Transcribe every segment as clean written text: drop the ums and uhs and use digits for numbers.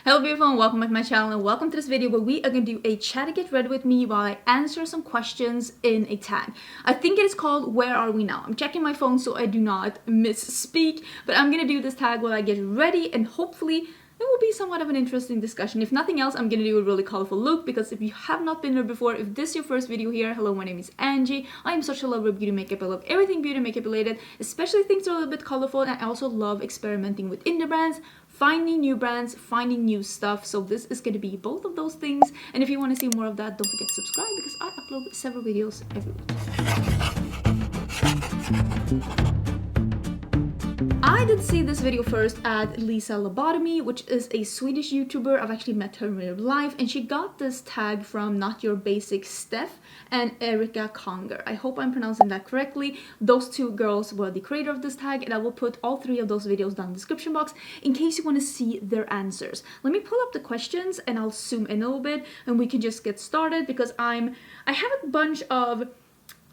Hello beautiful and welcome back to my channel and welcome to this video where we are going to do a chat to get ready with me while I answer some questions in a tag. I think it is called Where Are We Now? I'm checking my phone so I do not misspeak, but I'm going to do this tag while I get ready and hopefully it will be somewhat of an interesting discussion. If nothing else, I'm going to do a really colorful look because if you have not been here before, if this is your first video here, hello, my name is Angie. I am such a lover of beauty makeup. I love everything beauty makeup related, especially things that are a little bit colorful, and I also love experimenting with indie brands, finding new brands, finding new stuff. So this is going to be both of those things. And if you want to see more of that, don't forget to subscribe because I upload several videos every week. I did see this video first at Lisa Lobotomy, which is a Swedish YouTuber. I've actually met her in real life, and she got this tag from Not Your Basic Steph and Erika Conger. I hope I'm pronouncing that correctly. Those two girls were the creator of this tag, and I will put all three of those videos down in the description box in case you want to see their answers. Let me pull up the questions and I'll zoom in a little bit and we can just get started because I have a bunch of...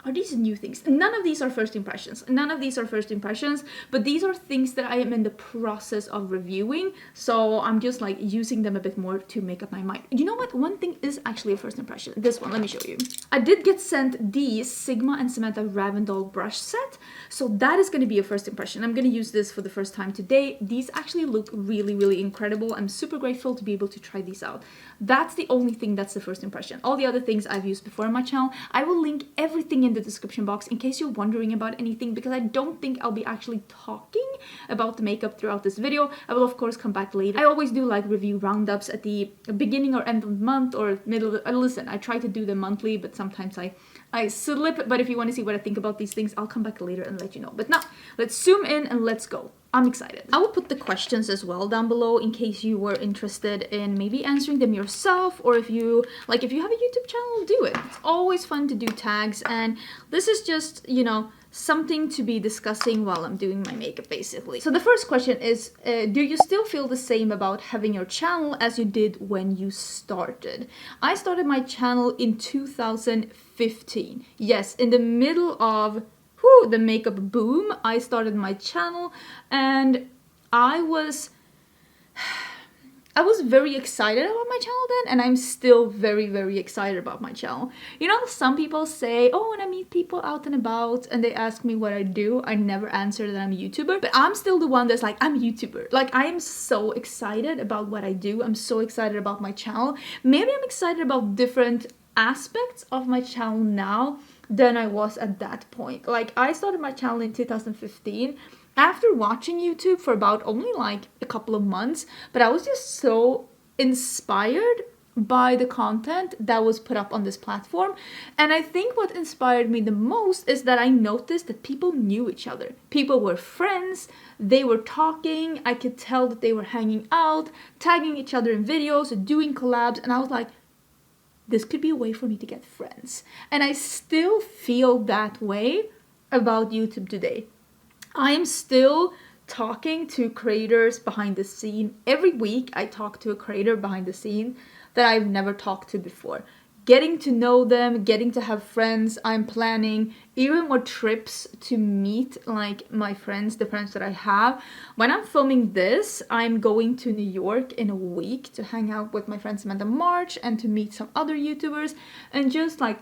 Are these new things? None of these are first impressions. None of these are first impressions, but these are things that I am in the process of reviewing. So I'm just like using them a bit more to make up my mind. You know what? One thing is actually a first impression. This one, let me show you. I did get sent the Sigma and Samantha Ravndal brush set. So that is going to be a first impression. I'm going to use this for the first time today. These actually look really, really incredible. I'm super grateful to be able to try these out. That's the only thing that's the first impression. All the other things I've used before on my channel. I will link everything in the description box in case you're wondering about anything, because I don't think I'll be actually talking about the makeup throughout this video. I will of course come back later. I always do like review roundups at the beginning or end of the month or middle of listen, I try to do them monthly, but sometimes I slip. But if you want to see what I think about these things, I'll come back later and let you know. But now let's zoom in and let's go. I'm excited. I will put the questions as well down below in case you were interested in maybe answering them yourself, or if you have a YouTube channel, do it. It's always fun to do tags, and this is just, you know, something to be discussing while I'm doing my makeup basically. So the first question is, do you still feel the same about having your channel as you did when you started? I started my channel in 2015. Yes, in the middle of the makeup boom, I started my channel, and I was very excited about my channel then, and I'm still very, very excited about my channel. You know, some people say, oh, when I meet people out and about and they ask me what I do, I never answer that I'm a YouTuber, but I'm still the one that's like, I'm a YouTuber. Like, I am so excited about what I do. I'm so excited about my channel. Maybe I'm excited about different aspects of my channel now than I was at that point. Like, I started my channel in 2015 after watching YouTube for about only like a couple of months, but I was just so inspired by the content that was put up on this platform. And I think what inspired me the most is that I noticed that people knew each other. People were friends, they were talking, I could tell that they were hanging out, tagging each other in videos, doing collabs, and I was like, this could be a way for me to get friends. And I still feel that way about YouTube today. I am still talking to creators behind the scene. Every week I talk to a creator behind the scene that I've never talked to before. Getting to know them, getting to have friends. I'm planning even more trips to meet like my friends, the friends that I have. When I'm filming this, I'm going to New York in a week to hang out with my friend Samantha March and to meet some other YouTubers and just like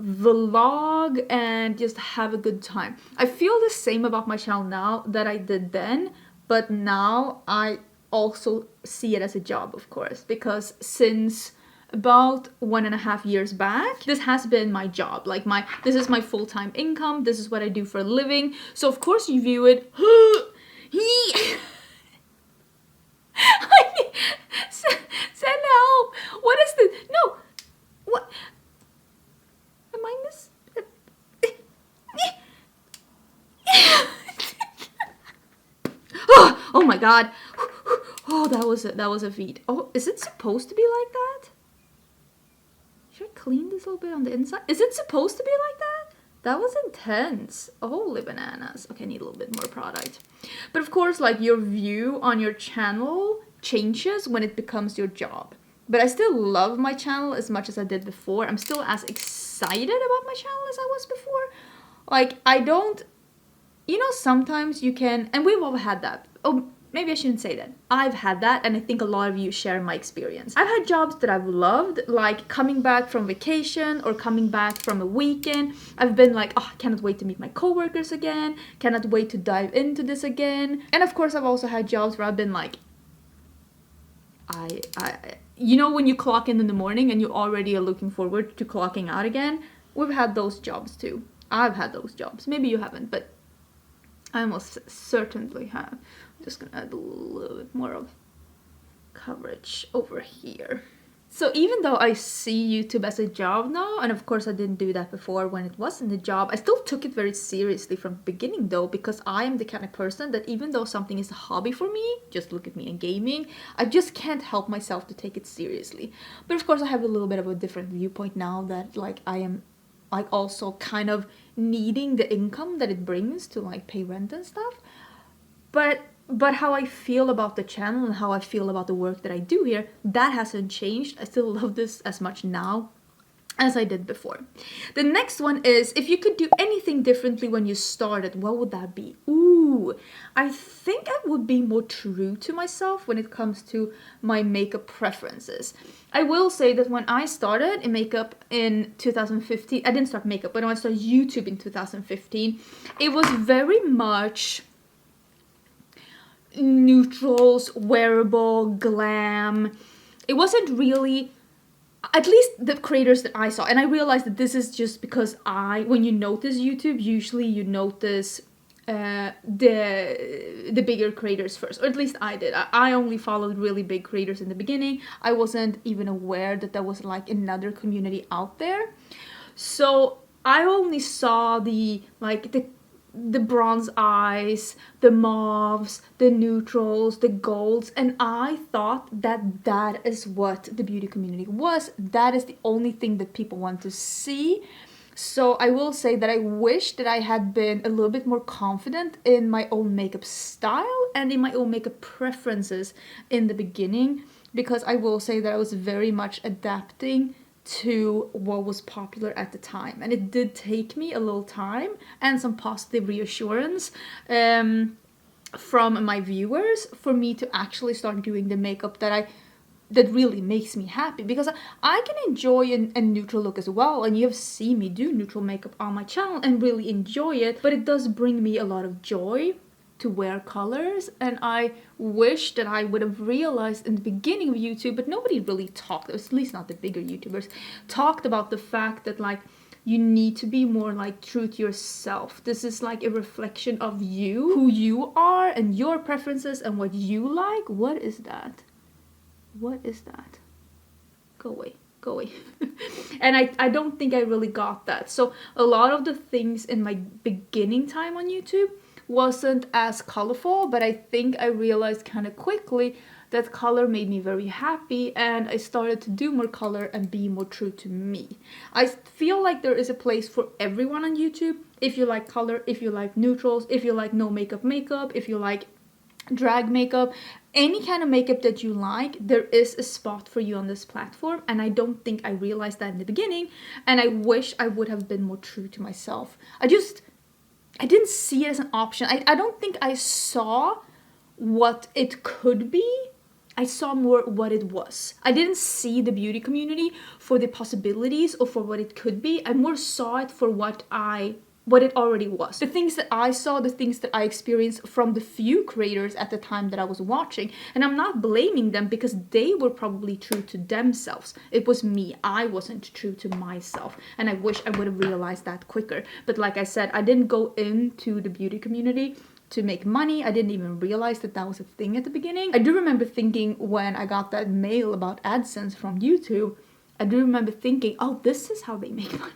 vlog and just have a good time. I feel the same about my channel now that I did then, but now I also see it as a job, of course, because since about 1.5 years back, this has been my job. Like, this is my full-time income. This is what I do for a living. So of course you view it. Send help. What is this? No. What? Am I miss? Oh my god. Oh, that was a feat. Oh, is it supposed to be like that? Should I clean this a little bit on the inside? Is it supposed to be like that? That was intense. Holy bananas. Okay, I need a little bit more product. But of course, like, your view on your channel changes when it becomes your job. But I still love my channel as much as I did before. I'm still as excited about my channel as I was before. Like, I don't... You know, sometimes you can... And we've all had that. Oh, maybe I shouldn't say that. I've had that, and I think a lot of you share my experience. I've had jobs that I've loved, like coming back from vacation or coming back from a weekend. I've been like, oh, I cannot wait to meet my coworkers again, cannot wait to dive into this again. And of course, I've also had jobs where I've been like, you know, when you clock in the morning and you already are looking forward to clocking out again. We've had those jobs too. I've had those jobs. Maybe you haven't, but I almost certainly have. I'm just gonna add a little bit more of coverage over here. So even though I see YouTube as a job now, and of course I didn't do that before when it wasn't a job, I still took it very seriously from the beginning though, because I am the kind of person that even though something is a hobby for me, just look at me in gaming, I just can't help myself to take it seriously. But of course I have a little bit of a different viewpoint now that like I am like also kind of needing the income that it brings to like pay rent and stuff. But how I feel about the channel and how I feel about the work that I do here, that hasn't changed. I still love this as much now as I did before. The next one is, if you could do anything differently when you started, what would that be? Ooh, I think I would be more true to myself when it comes to my makeup preferences. I will say that when I started in makeup in 2015, I didn't start makeup, but when I started YouTube in 2015, it was very much neutrals, wearable, glam. It wasn't really, at least the creators that I saw, and I realized that this is just because when you notice YouTube, usually you notice the bigger creators first, or at least I did. I only followed really big creators in the beginning. I wasn't even aware that there was like another community out there. So I only saw the bronze eyes, the mauves, the neutrals, the golds, and I thought that that is what the beauty community was. That is the only thing that people want to see. So I will say that I wish that I had been a little bit more confident in my own makeup style and in my own makeup preferences in the beginning, because I will say that I was very much adapting to what was popular at the time, and it did take me a little time and some positive reassurance from my viewers for me to actually start doing the makeup that really makes me happy, because I can enjoy a neutral look as well, and you have seen me do neutral makeup on my channel and really enjoy it, but it does bring me a lot of joy to wear colors, and I wish that I would have realized in the beginning of YouTube, but nobody really talked, at least not the bigger YouTubers, talked about the fact that like you need to be more like true to yourself. This is like a reflection of you, who you are and your preferences and what you like. What is that? What is that? Go away. Go away. And I don't think I really got that. So a lot of the things in my beginning time on YouTube wasn't as colorful, but I think I realized kind of quickly that color made me very happy, and I started to do more color and be more true to me. I feel like there is a place for everyone on YouTube. If you like color, if you like neutrals, if you like no makeup, if you like drag makeup, any kind of makeup that you like, there is a spot for you on this platform, and I don't think I realized that in the beginning, and I wish I would have been more true to myself. I didn't see it as an option. I don't think I saw what it could be. I saw more what it was. I didn't see the beauty community for the possibilities or for what it could be. I more saw it for what it already was. The things that I saw, the things that I experienced from the few creators at the time that I was watching. And I'm not blaming them, because they were probably true to themselves. It was me. I wasn't true to myself. And I wish I would have realized that quicker. But like I said, I didn't go into the beauty community to make money. I didn't even realize that that was a thing at the beginning. I do remember thinking when I got that mail about AdSense from YouTube, I do remember thinking, oh, this is how they make money.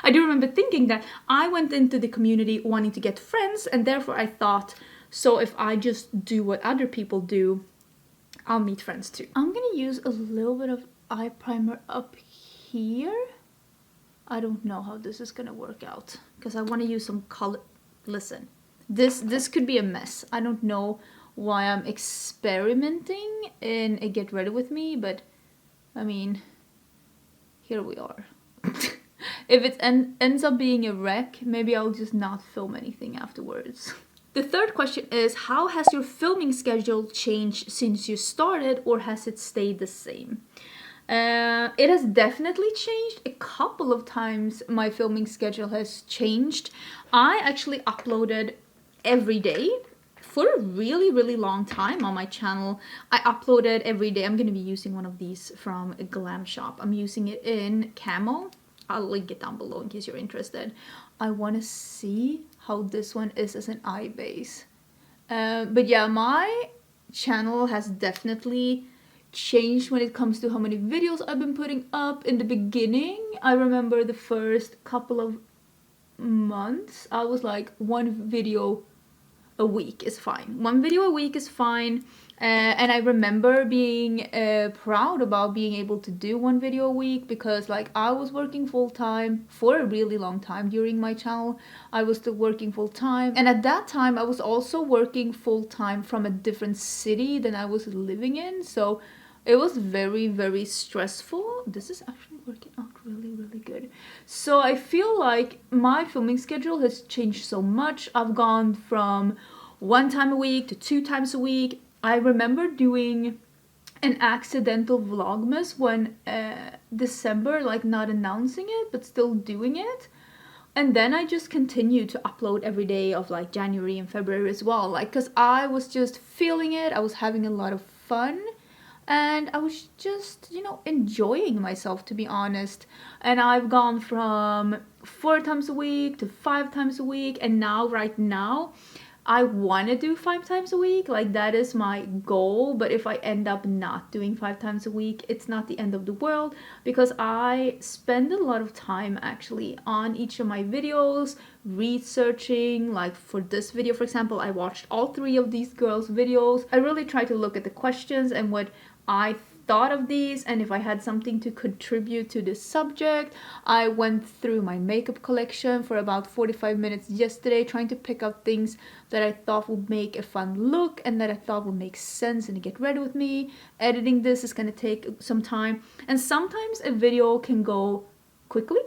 I do remember thinking that I went into the community wanting to get friends, and therefore I thought, so if I just do what other people do, I'll meet friends too. I'm gonna use a little bit of eye primer up here. I don't know how this is gonna work out, because I want to use some color. Listen, this could be a mess. I don't know why I'm experimenting in a get ready with me, but I mean, here we are. If it ends up being a wreck, maybe I'll just not film anything afterwards. The third question is, how has your filming schedule changed since you started, or has it stayed the same? It has definitely changed. A couple of times my filming schedule has changed. I actually uploaded every day for a really long time on my channel. I uploaded every day. I'm going to be using one of these from a glam shop. I'm using it in camo. I'll link it down below in case you're interested. I want to see how this one is as an eye base. But yeah, my channel has definitely changed when it comes to how many videos I've been putting up. In the beginning, I remember the first couple of months, I was like, one video a week is fine. One video a week is fine. And I remember being proud about being able to do one video a week, because like I was working full-time for a really long time during my channel. I was still working full-time, and at that time I was also working full-time from a different city than I was living in, so it was very stressful. This is actually working out really good. So I feel like my filming schedule has changed so much. I've gone from 1 time a week to 2 times a week. I remember doing an accidental vlogmas when December, like not announcing it but still doing it, and then I just continued to upload every day of like January and February as well, like because I was just feeling it. I was having a lot of fun, and I was just, you know, enjoying myself, to be honest. And I've gone from 4 times a week to 5 times a week, and now right now I want to do 5 times a week. Like that is my goal. But if I end up not doing 5 times a week, it's not the end of the world, because I spend a lot of time actually on each of my videos researching. Like for this video, for example, I watched all 3 of these girls' videos. I really try to look at the questions and what I thought of these, and if I had something to contribute to this subject. I went through my makeup collection for about 45 minutes yesterday, trying to pick out things that I thought would make a fun look and that I thought would make sense and get ready with me. Editing this is gonna take some time, and sometimes a video can go quickly,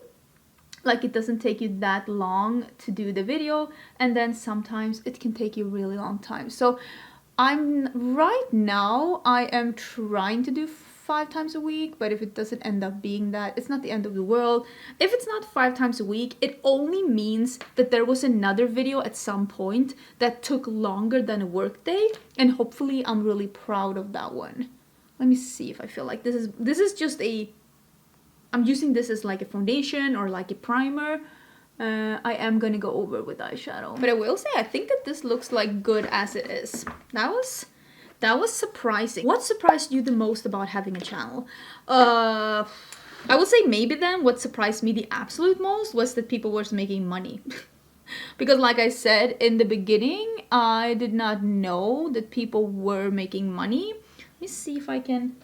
like it doesn't take you that long to do the video, and then sometimes it can take you a really long time. So right now I am trying to do 5 times a week, but if it doesn't end up being that, it's not the end of the world. If it's not 5 times a week, it only means that there was another video at some point that took longer than a work day, and hopefully I'm really proud of that one. Let me see if I feel like this is just I'm using this as like a foundation or like a primer. I am gonna go over with eyeshadow, but I will say I think that this looks like good as it is. That was surprising. What surprised you the most about having a channel? I would say maybe then what surprised me the absolute most was that people were making money. Because like I said in the beginning, I did not know that people were making money. Let me see if I can.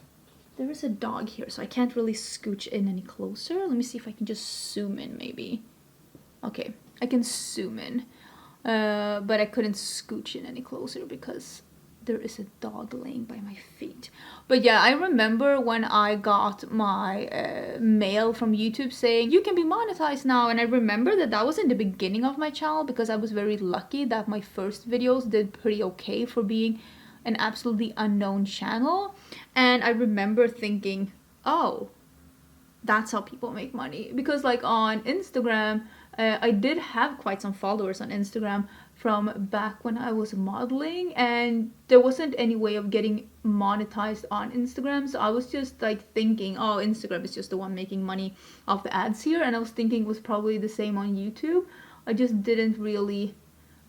There is a dog here, so I can't really scooch in any closer. Let me see if I can just zoom in maybe. Okay, I can zoom in, but I couldn't scooch in any closer because there is a dog laying by my feet. But yeah, I remember when I got my mail from YouTube saying you can be monetized now, and I remember that was in the beginning of my channel, because I was very lucky that my first videos did pretty okay for being an absolutely unknown channel. And I remember thinking, oh, that's how people make money, because like on Instagram, I did have quite some followers on Instagram from back when I was modeling, and there wasn't any way of getting monetized on Instagram. So I was just like thinking, oh, Instagram is just the one making money off the ads here, and I was thinking it was probably the same on YouTube. I just didn't really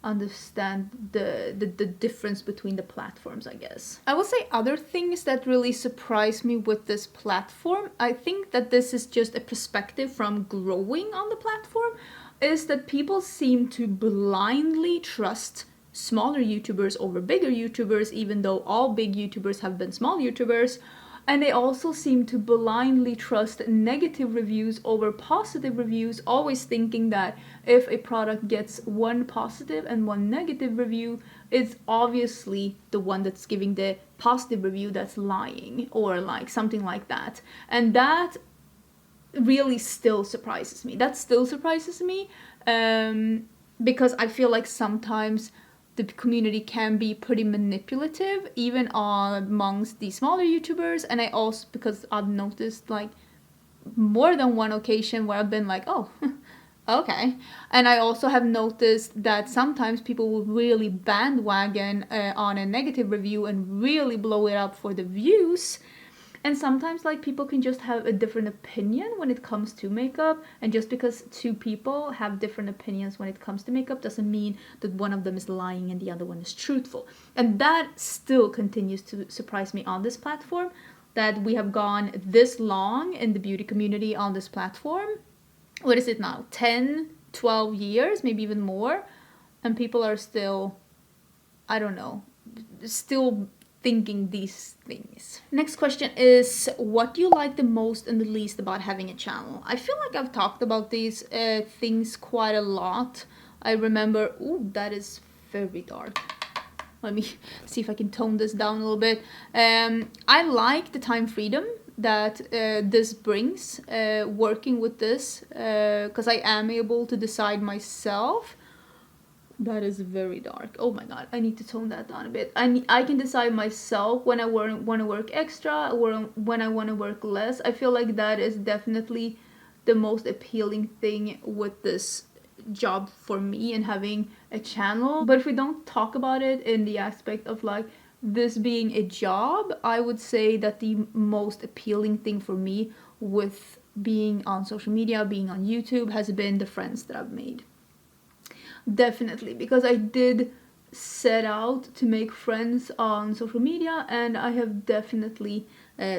understand the difference between the platforms, I guess. I would say other things that really surprised me with this platform, I think that this is just a perspective from growing on the platform, is that people seem to blindly trust smaller YouTubers over bigger YouTubers, even though all big YouTubers have been small YouTubers. And they also seem to blindly trust negative reviews over positive reviews, always thinking that if a product gets 1 positive and 1 negative review, it's obviously the one that's giving the positive review that's lying, or like something like that. And that really still surprises me. That still surprises me, because I feel like sometimes the community can be pretty manipulative, even amongst the smaller YouTubers. And I also, because I've noticed like more than one occasion where I've been like, oh, okay. And I also have noticed that sometimes people will really bandwagon on a negative review and really blow it up for the views. And sometimes like people can just have a different opinion when it comes to makeup, and just because two people have different opinions when it comes to makeup doesn't mean that one of them is lying and the other one is truthful. And that still continues to surprise me on this platform, that we have gone this long in the beauty community on this platform. What is it now? 10, 12 years, maybe even more, and people are still, I don't know, still thinking these things. Next question is, what do you like the most and the least about having a channel? I feel like I've talked about these things quite a lot. I remember, ooh, that is very dark. Let me see if I can tone this down a little bit. I like the time freedom that this brings, working with this, because I am able to decide myself. That is very dark. Oh my god, I need to tone that down a bit. I can decide myself when I want to work extra or when I want to work less. I feel like that is definitely the most appealing thing with this job for me and having a channel. But if we don't talk about it in the aspect of like this being a job, I would say that the most appealing thing for me with being on social media, being on YouTube, has been the friends that I've made. Definitely, because I did set out to make friends on social media, and I have definitely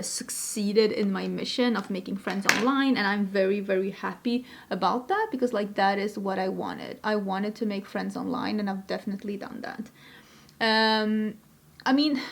succeeded in my mission of making friends online, and I'm very, very happy about that, because like that is what I wanted. I wanted to make friends online, and I've definitely done that. I mean,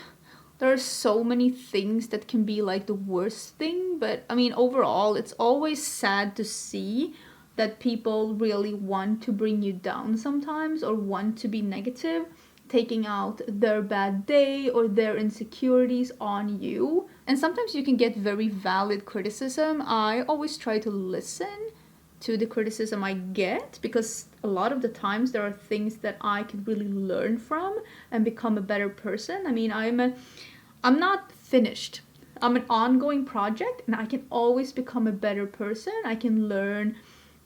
there are so many things that can be like the worst thing, but I mean, overall, it's always sad to see that people really want to bring you down sometimes, or want to be negative, taking out their bad day or their insecurities on you. And sometimes you can get very valid criticism. I always try to listen to the criticism I get, because a lot of the times there are things that I can really learn from and become a better person. I mean, I'm not finished. I'm an ongoing project, and I can always become a better person. I can learn,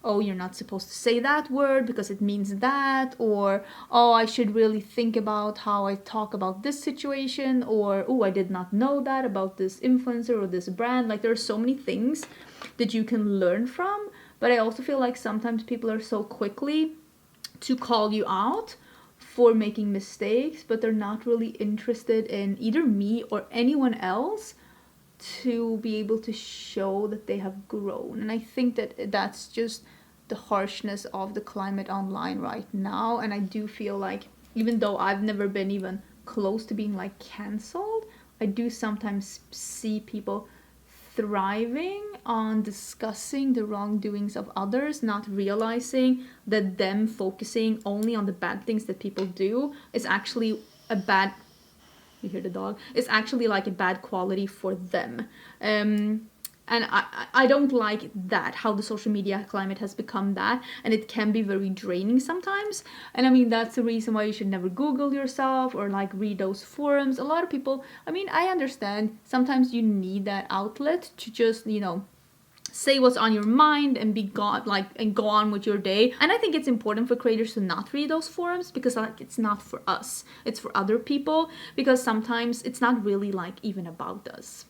oh, you're not supposed to say that word because it means that, or oh, I should really think about how I talk about this situation, or oh, I did not know that about this influencer or this brand. Like, there are so many things that you can learn from, but I also feel like sometimes people are so quickly to call you out for making mistakes, but they're not really interested in either me or anyone else to be able to show that they have grown. And I think that that's just the harshness of the climate online right now. And I do feel like, even though I've never been even close to being like cancelled, I do sometimes see people thriving on discussing the wrongdoings of others, not realizing that them focusing only on the bad things that people do is actually a bad, you hear the dog, it's actually like a bad quality for them. And I don't like that, how the social media climate has become that, and it can be very draining sometimes. And I mean, that's the reason why you should never Google yourself or like read those forums. A lot of people, I mean, I understand sometimes you need that outlet to just, you know, say what's on your mind and be gone, like, and go on with your day. And I think it's important for creators to not read those forums, because like it's not for us, it's for other people, because sometimes it's not really like even about us.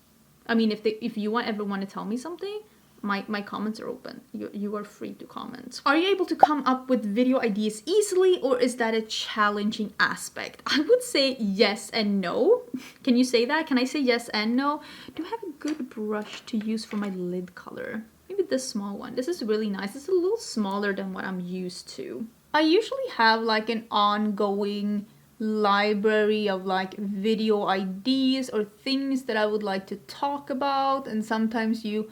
I mean, if you ever want to tell me something, my comments are open. You are free to comment. Are you able to come up with video ideas easily, or is that a challenging aspect? I would say yes and no. Can you say that? Can I say yes and no? Do I have a good brush to use for my lid color? Maybe this small one. This is really nice. It's a little smaller than what I'm used to. I usually have like an ongoing library of like video ideas or things that I would like to talk about, and sometimes you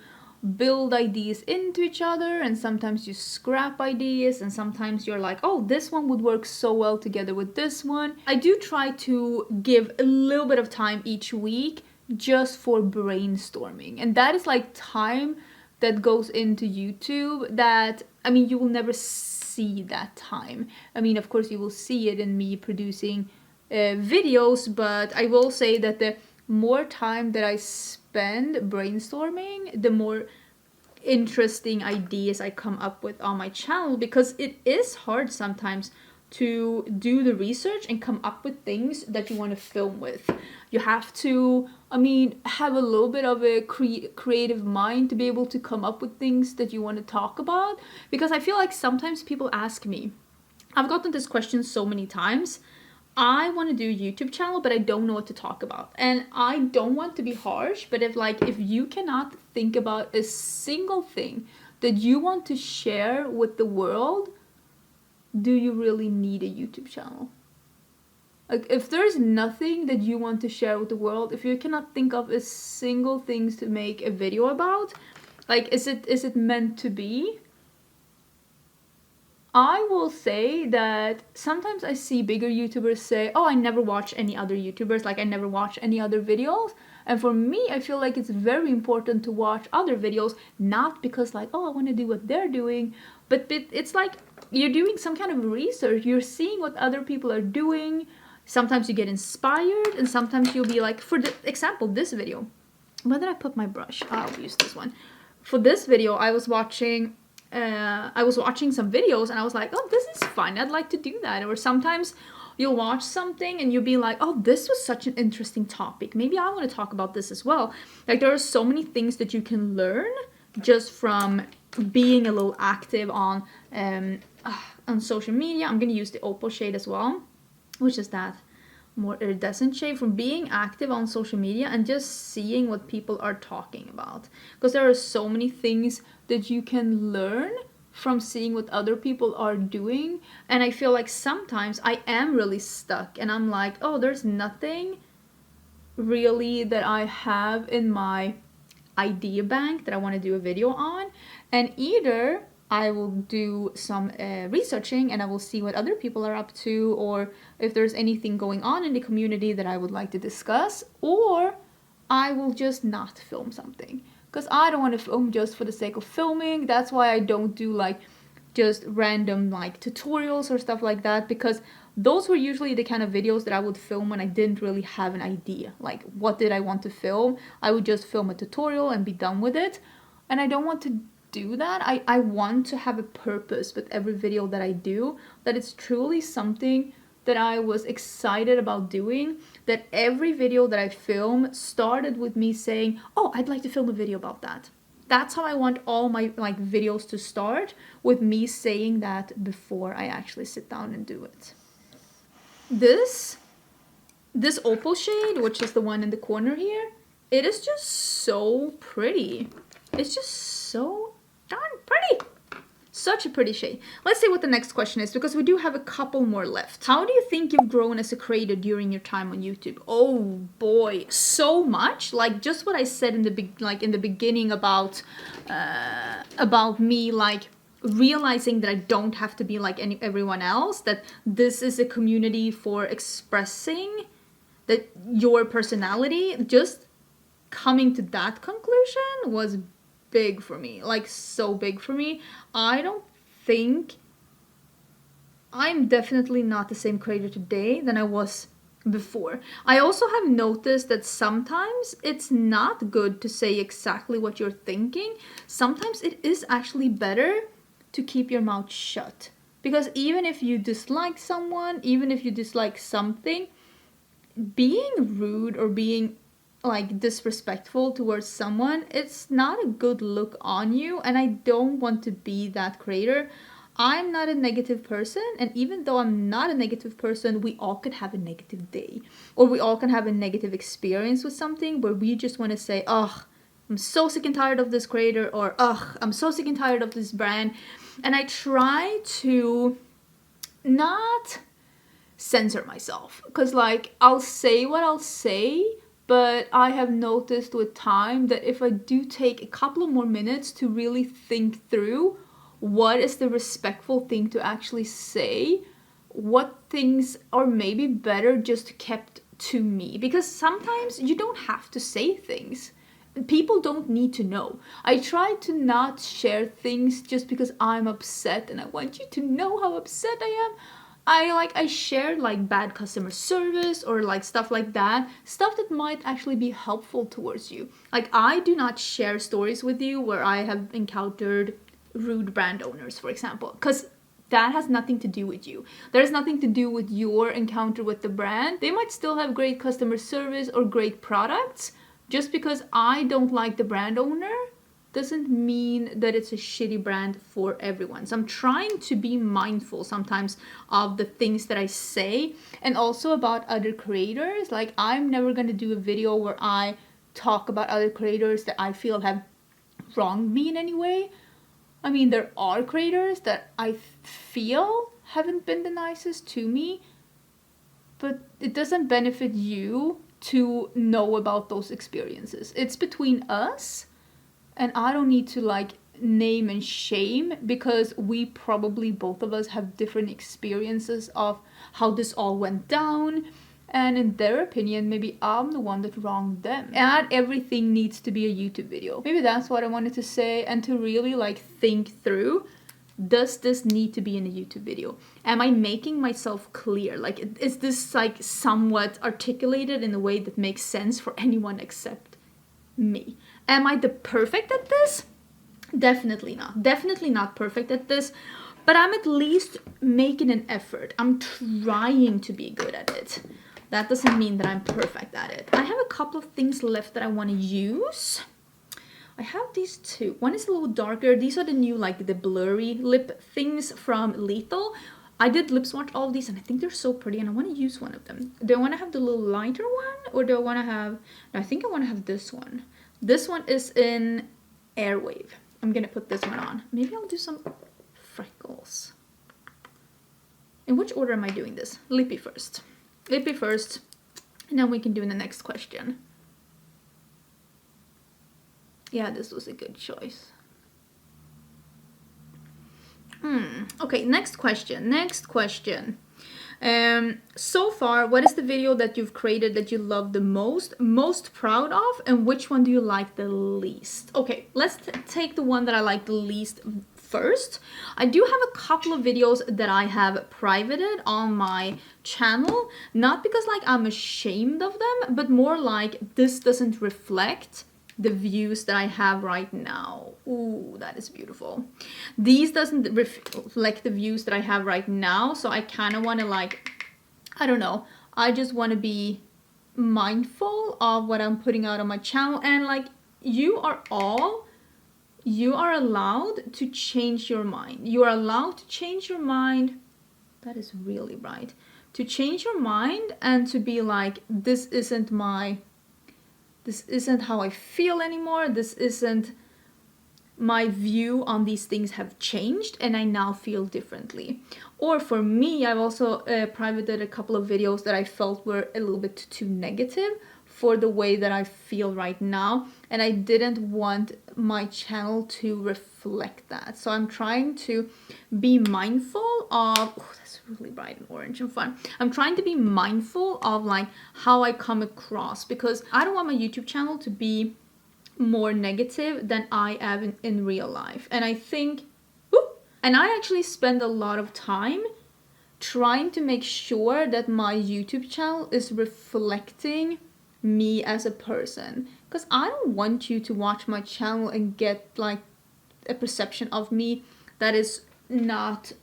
build ideas into each other, and sometimes you scrap ideas, and sometimes you're like, oh, this one would work so well together with this one. I do try to give a little bit of time each week just for brainstorming, and that is like time that goes into YouTube that, I mean, you will never see see that time. I mean, of course you will see it in me producing videos, but I will say that the more time that I spend brainstorming, the more interesting ideas I come up with on my channel, because it is hard sometimes to do the research and come up with things that you want to film with. You have to, I mean, have a little bit of a creative mind to be able to come up with things that you want to talk about. Because I feel like sometimes people ask me, I've gotten this question so many times, I want to do a YouTube channel, but I don't know what to talk about. And I don't want to be harsh, but if you cannot think about a single thing that you want to share with the world, do you really need a YouTube channel? Like, if there's nothing that you want to share with the world, if you cannot think of a single thing to make a video about, like, is it meant to be? I will say that sometimes I see bigger YouTubers say, oh, I never watch any other YouTubers, like I never watch any other videos. And for me, I feel like it's very important to watch other videos, not because like, oh, I want to do what they're doing, but it's like you're doing some kind of research, you're seeing what other people are doing. Sometimes you get inspired, and sometimes you'll be like, for the example, this video. Where did I put my brush? I'll use this one. For this video, I was watching some videos and I was like, oh, this is fun, I'd like to do that. Or sometimes you'll watch something and you'll be like, oh, this was such an interesting topic, maybe I want to talk about this as well. Like, there are so many things that you can learn just from being a little active on social media. I'm gonna use the opal shade as well, which is that more iridescent shade, from being active on social media and just seeing what people are talking about. Because there are so many things that you can learn from seeing what other people are doing. And I feel like sometimes I am really stuck and I'm like, oh, there's nothing really that I have in my idea bank that I want to do a video on. And either I will do some researching and I will see what other people are up to, or if there's anything going on in the community that I would like to discuss, or I will just not film something. Because I don't want to film just for the sake of filming. That's why I don't do like just random like tutorials or stuff like that, because those were usually the kind of videos that I would film when I didn't really have an idea. Like, what did I want to film? I would just film a tutorial and be done with it. And I don't want to do that. I want to have a purpose with every video that I do, that it's truly something that I was excited about doing, that every video that I film started with me saying, oh, I'd like to film a video about that. That's how I want all my like videos to start, with me saying that before I actually sit down and do it. This opal shade, which is the one in the corner here, it is just so pretty. It's just so darn pretty. Such a pretty shade. Let's see what the next question is, because we do have a couple more left. How do you think you've grown as a creator during your time on YouTube? Oh boy, so much. Like, just what I said in the beginning about me, like realizing that I don't have to be like everyone else, that this is a community for expressing that your personality. Just coming to that conclusion was big for me, like so big for me. I'm definitely not the same creator today than I was before. I also have noticed that sometimes it's not good to say exactly what you're thinking. Sometimes it is actually better to keep your mouth shut, because even if you dislike someone, even if you dislike something, being rude or being like disrespectful towards someone, it's not a good look on you, and I don't want to be that creator. I'm not a negative person, and even though I'm not a negative person, we all could have a negative day, or we all can have a negative experience with something where we just want to say, ugh, I'm so sick and tired of this creator, or ugh, I'm so sick and tired of this brand. And I try to not censor myself, because like I'll say what I'll say, but I have noticed with time that if I do take a couple of more minutes to really think through what is the respectful thing to actually say, what things are maybe better just kept to me. Because sometimes you don't have to say things. people don't need to know. I try to not share things just because I'm upset and I want you to know how upset I am. I share like bad customer service or like stuff like that, stuff that might actually be helpful towards you. Like, I do not share stories with you where I have encountered rude brand owners, for example, because that has nothing to do with you. There's nothing to do with your encounter with the brand. They might still have great customer service or great products. Just because I don't like the brand owner doesn't mean that it's a shitty brand for everyone. So I'm trying to be mindful sometimes of the things that I say, and also about other creators. Like, I'm never going to do a video where I talk about other creators that I feel have wronged me in any way. I mean, there are creators that I feel haven't been the nicest to me, but it doesn't benefit you to know about those experiences. It's between us, and I don't need to like name and shame, because we probably, both of us, have different experiences of how this all went down, and in their opinion, maybe I'm the one that wronged them. And not everything needs to be a YouTube video. Maybe that's what I wanted to say, and to really like think through, does this need to be in a YouTube video? Am I making myself clear? Like, is this like somewhat articulated in a way that makes sense for anyone except me? Am I the perfect at this? Definitely not. Definitely not perfect at this, but I'm at least making an effort. I'm trying to be good at it. That doesn't mean that I'm perfect at it. I have a couple of things left that I want to use. I have these two. One is a little darker. These are the new, like, the blurry lip things from Lethal. I did lip swatch all of these, and I think they're so pretty, and I want to use one of them. Do I want to have the little lighter one, or do I want to have... No, I think I want to have this one. This one is in Airwave. I'm going to put this one on. Maybe I'll do some freckles. In which order am I doing this? Lippy first. Lippy first, and then we can do the next question. Yeah, this was a good choice. Okay, next question. So far, what is the video that you've created that you love the most proud of, and which one do you like the least? Okay, let's take the one that I like the least first. I do have a couple of videos that I have privated on my channel, not because like I'm ashamed of them, but more like this doesn't reflect the views that I have right now. Ooh, that is beautiful. These doesn't reflect the views that I have right now, so I kind of want to like, I don't know, I just want to be mindful of what I'm putting out on my channel, and like, you are allowed to change your mind. You are allowed to change your mind. That is really right. To change your mind and to be like, this isn't how I feel anymore. This isn't, my view on these things have changed and I now feel differently. Or for me, I've also privated a couple of videos that I felt were a little bit too negative for the way that I feel right now, and I didn't want my channel to reflect that. So I'm trying to be mindful of, oh, that's really bright and orange and fun. I'm trying to be mindful of like how I come across, because I don't want my YouTube channel to be more negative than I am in real life. And I think, and I actually spend a lot of time trying to make sure that my YouTube channel is reflecting me as a person, because I don't want you to watch my channel and get like a perception of me that is not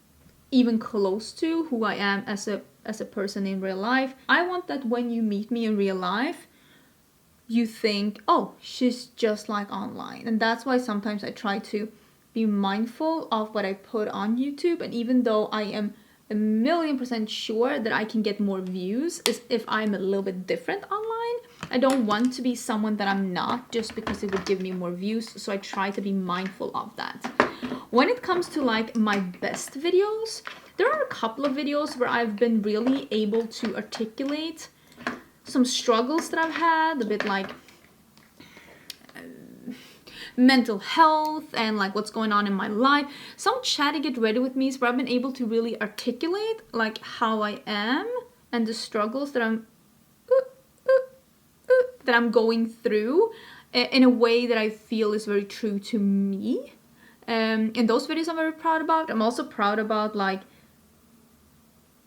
even close to who I am as a person in real life. I want that when you meet me in real life, you think, oh, she's just like online. And that's why sometimes I try to be mindful of what I put on YouTube. And even though I am 1,000,000% sure that I can get more views if I'm a little bit different online, I don't want to be someone that I'm not just because it would give me more views. So I try to be mindful of that. When it comes to like my best videos, there are a couple of videos where I've been really able to articulate some struggles that I've had, a bit like mental health and like what's going on in my life. Some chatty get ready with me is where I've been able to really articulate like how I am and the struggles that I'm going through, in a way that I feel is very true to me. And those videos I'm very proud about. I'm also proud about like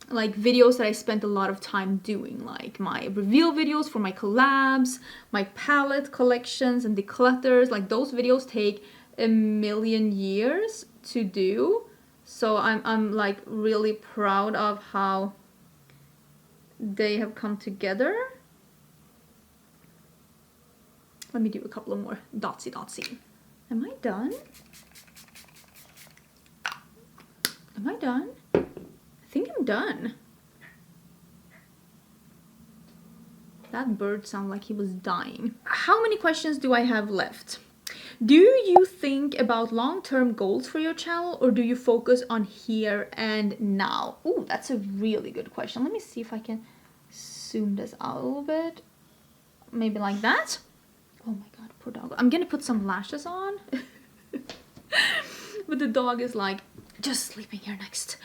videos that I spent a lot of time doing, like my reveal videos for my collabs, my palette collections and declutters. Like those videos take a million years to do. So I'm like really proud of how they have come together. Let me do a couple of more dotsy. Am I done? Am I done? I think I'm done. That bird sounded like he was dying. How many questions do I have left? Do you think about long-term goals for your channel, or do you focus on here and now? Ooh, that's a really good question. Let me see if I can zoom this out a little bit. Maybe like that. Oh my god, poor dog. I'm gonna put some lashes on. But the dog is like just sleeping here next.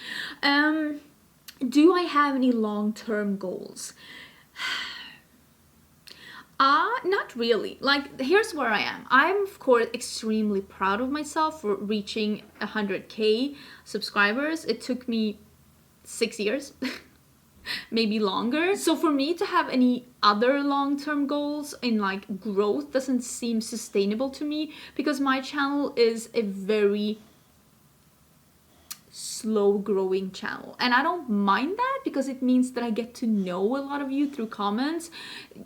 Do I have any long-term goals? Not really. Like, here's where I am. I'm, of course, extremely proud of myself for reaching 100k subscribers. It took me 6 years, maybe longer. So for me to have any other long-term goals in like growth doesn't seem sustainable to me, because my channel is a very slow growing channel, and I don't mind that because it means that I get to know a lot of you through comments.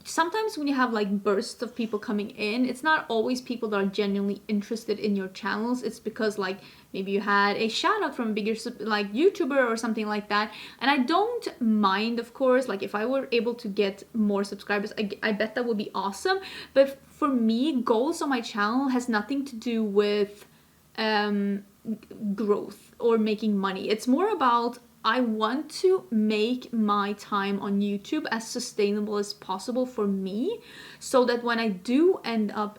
Sometimes when you have like bursts of people coming in, it's not always people that are genuinely interested in your channels. It's because like maybe you had a shout out from a bigger like YouTuber or something like that, and I don't mind, of course. Like if I were able to get more subscribers, I bet that would be awesome. But for me, goals on my channel has nothing to do with growth or making money. It's more about I want to make my time on YouTube as sustainable as possible for me, so that when I do end up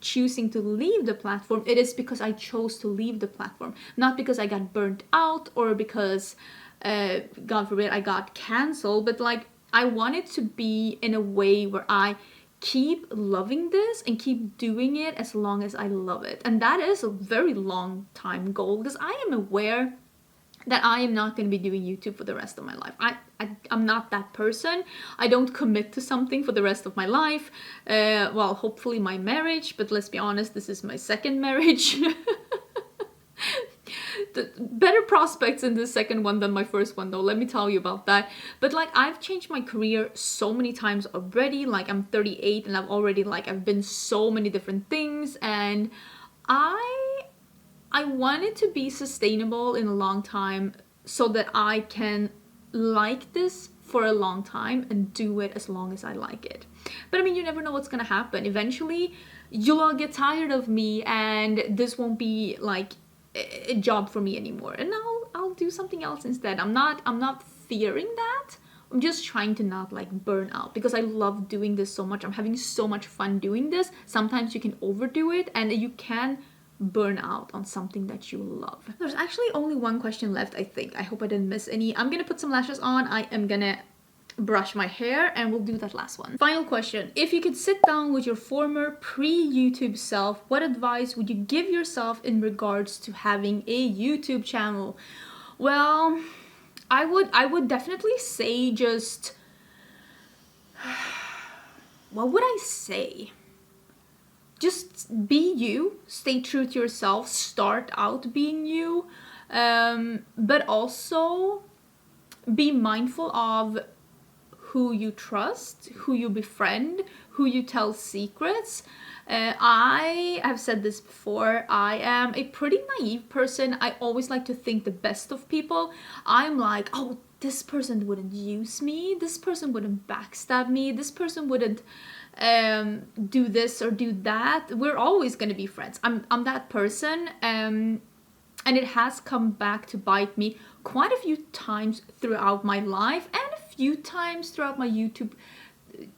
choosing to leave the platform, it is because I chose to leave the platform, not because I got burnt out or because God forbid I got cancelled. But like I want it to be in a way where I keep loving this and keep doing it as long as I love it. And that is a very long time goal, because I am aware that I am not going to be doing YouTube for the rest of my life. I'm not that person. I don't commit to something for the rest of my life. Well, hopefully my marriage, but let's be honest, this is my second marriage. The better prospects in the second one than my first one, though, let me tell you about that. But like I've changed my career so many times already. Like I'm 38 and I've been so many different things, and I want it to be sustainable in a long time, so that I can like this for a long time and do it as long as I like it. But I mean, you never know what's gonna happen. Eventually you'll all get tired of me and this won't be like a job for me anymore, and I'll do something else instead. I'm not fearing that. I'm just trying to not like burn out, because I love doing this so much. I'm having so much fun doing this. Sometimes you can overdo it and you can burn out on something that you love. There's actually only one question left, I think. I hope I didn't miss any. I'm gonna put some lashes on. I am gonna brush my hair, and we'll do that last one. Final question. If you could sit down with your former pre-YouTube self, what advice would you give yourself in regards to having a YouTube channel? Well, I would definitely say just what would I say? Just be you, stay true to yourself, start out being you, but also be mindful of who you trust, who you befriend, who you tell secrets. I have said this before, I am a pretty naive person. I always like to think the best of people. I'm like, oh, this person wouldn't use me, this person wouldn't backstab me, this person wouldn't do this or do that. We're always gonna be friends. I'm that person, and it has come back to bite me quite a few times throughout my life, and a few times throughout my YouTube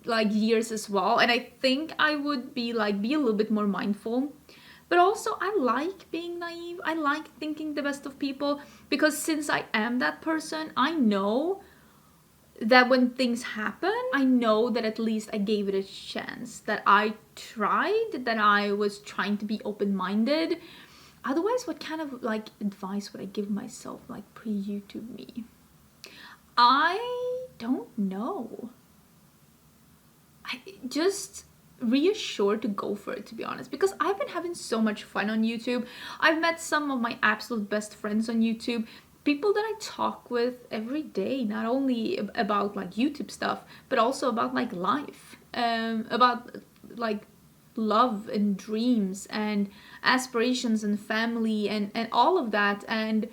like years as well. And I think I would be a little bit more mindful. But also I like being naive. I like thinking the best of people, because since I am that person, I know that when things happen, I know that at least I gave it a chance, that I tried, that I was trying to be open-minded. Otherwise, what kind of like advice would I give myself, like pre-YouTube me? I don't know. I just reassured to go for it, to be honest, because I've been having so much fun on YouTube. I've met some of my absolute best friends on YouTube, people that I talk with every day, not only about like YouTube stuff, but also about like life, about like love and dreams and aspirations and family and all of that. And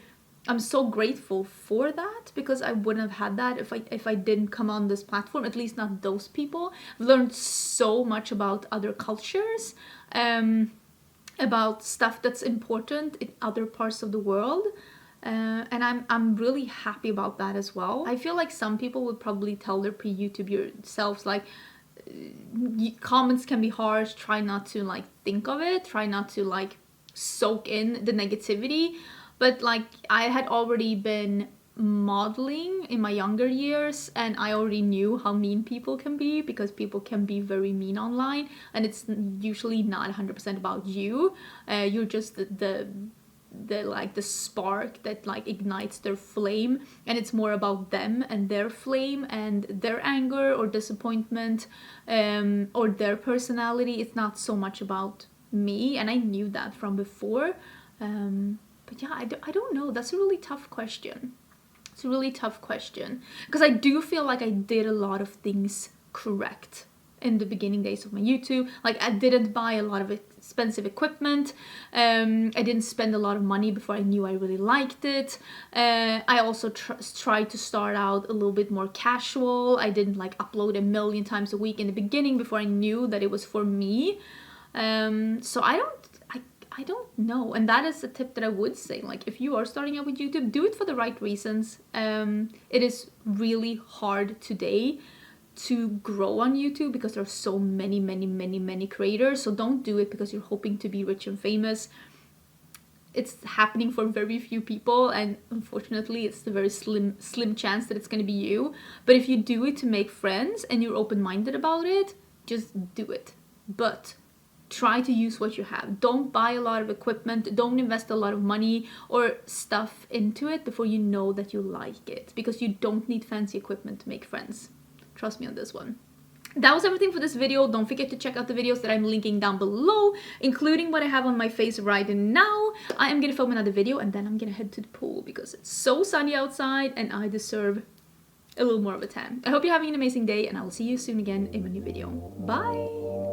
I'm so grateful for that, because I wouldn't have had that if I didn't come on this platform, at least not those people. I've learned so much about other cultures, about stuff that's important in other parts of the world. And I'm really happy about that as well. I feel like some people would probably tell their pre-YouTube selves like, comments can be harsh, try not to like think of it, try not to like soak in the negativity. But like, I had already been modeling in my younger years, and I already knew how mean people can be, because people can be very mean online, and it's usually not 100% about you. You're just the like the spark that like ignites their flame, and it's more about them and their flame and their anger or disappointment, or their personality. It's not so much about me, and I knew that from before. But yeah, I don't know. That's a really tough question. It's a really tough question, because I do feel like I did a lot of things correct in the beginning days of my YouTube. Like, I didn't buy a lot of expensive equipment. I didn't spend a lot of money before I knew I really liked it. I also tried to start out a little bit more casual. I didn't like upload a million times a week in the beginning before I knew that it was for me. So I don't know. And that is a tip that I would say. Like, if you are starting out with YouTube, do it for the right reasons. It is really hard today to grow on YouTube, because there are so many creators. So don't do it because you're hoping to be rich and famous. It's happening for very few people, and unfortunately it's a very slim chance that it's going to be you. But if you do it to make friends and you're open-minded about it, just do it. But try to use what you have. Don't buy a lot of equipment. Don't invest a lot of money or stuff into it before you know that you like it, because you don't need fancy equipment to make friends. Trust me on this one. That was everything for this video. Don't forget to check out the videos that I'm linking down below, including what I have on my face right now. I am gonna film another video, and then I'm gonna head to the pool because it's so sunny outside and I deserve a little more of a tan. I hope you're having an amazing day, and I will see you soon again in a new video. Bye!